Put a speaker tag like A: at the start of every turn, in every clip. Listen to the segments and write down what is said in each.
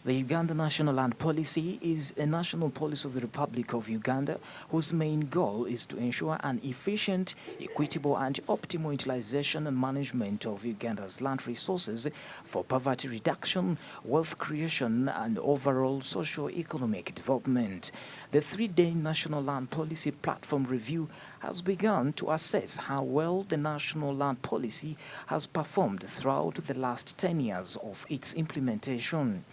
A: The Uganda National Land Policy is a national policy of the Republic of Uganda whose main goal is to ensure an efficient, equitable and optimal utilization and management of Uganda's land resources for poverty reduction, wealth creation and overall socio-economic development. The three-day National Land Policy Platform Review has begun to assess how well the National Land Policy has performed throughout the last 10 years of its implementation.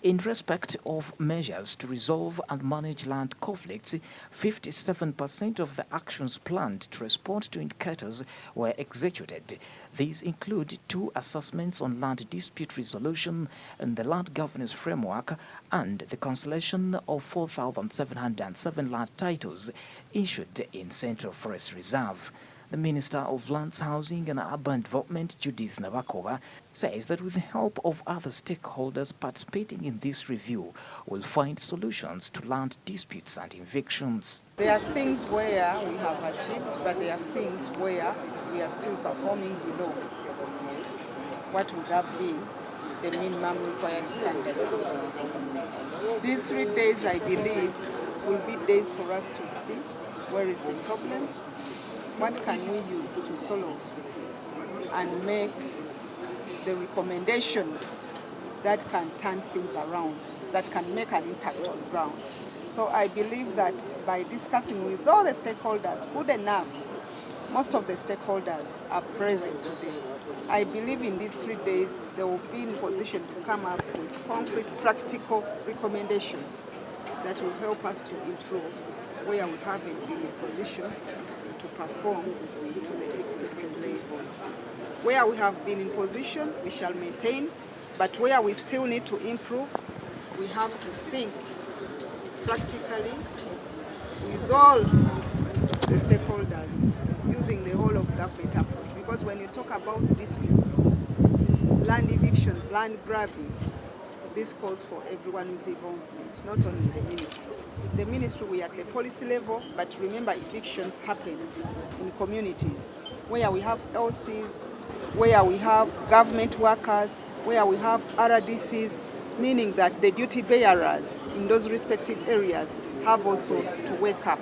A: In respect of measures to resolve and manage land conflicts, 57% of the actions planned to respond to indicators were executed. These include 2 assessments on land dispute resolution and the land governance framework and the cancellation of 4,707 land titles issued in Central Forest Reserve. The Minister of Lands, Housing and Urban Development, Judith Nabakova, says that with the help of other stakeholders participating in this review, we'll find solutions to land disputes and evictions.
B: There are things where we have achieved, but there are things where we are still performing below what would have been the minimum required standards. These 3 days, I believe, will be days for us to see where is the problem, what can we use to solve and make the recommendations that can turn things around, that can make an impact on the ground. So I believe that by discussing with all the stakeholders, good enough, most of the stakeholders are present today. I believe in these 3 days they will be in position to come up with concrete, practical recommendations that will help us to improve where we haven't been in position to perform to the expected levels. Where we have been in position, we shall maintain, but where we still need to improve, we have to think practically with all the stakeholders, using the whole of government approach. Because when you talk about disputes, land evictions, land grabbing, this calls for everyone's involvement, not only the ministry. The ministry, we are at the policy level, but remember evictions happen in communities where we have LCs, where we have government workers, where we have RDCs, meaning that the duty bearers in those respective areas have also to wake up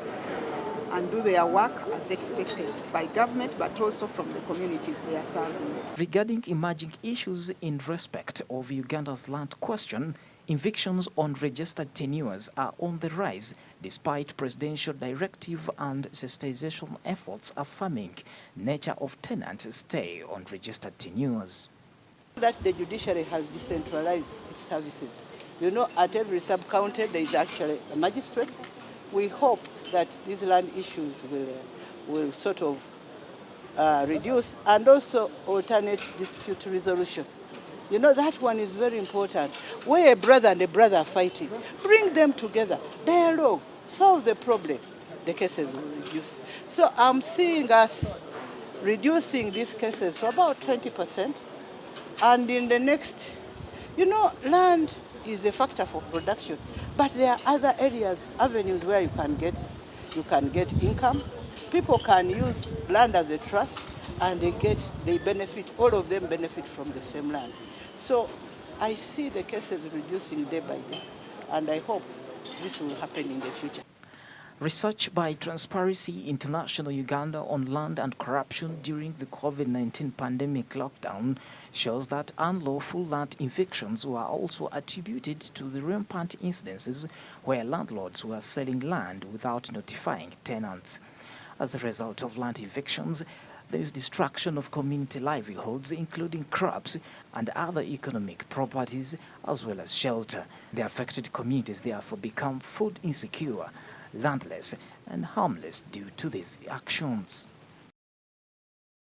B: and do their work as expected by government, but also from the communities they are serving.
A: Regarding emerging issues in respect of Uganda's land question, evictions on registered tenures are on the rise despite presidential directive and sensitization efforts affirming nature of tenants' stay on registered tenures.
C: That the judiciary has decentralized its services. You know, at every sub-county there is actually a magistrate. We hope that these land issues will sort of reduce, and also alternate dispute resolution. You know, that one is very important. Where a brother and a brother are fighting, bring them together, dialogue, solve the problem, the cases will reduce. So I'm seeing us reducing these cases to about 20%. And in the next, you know, land is a factor for production, but there are other areas, avenues where you can get income. People can use land as a trust, and they benefit, all of them benefit from the same land. So I see the cases reducing day by day, and I hope this will happen in the future.
A: Research by Transparency International Uganda on land and corruption during the COVID-19 pandemic lockdown shows that unlawful land evictions were also attributed to the rampant incidences where landlords were selling land without notifying tenants. As a result of land evictions, there is destruction of community livelihoods, including crops and other economic properties, as well as shelter. The affected communities therefore become food insecure, landless and homeless due to these actions.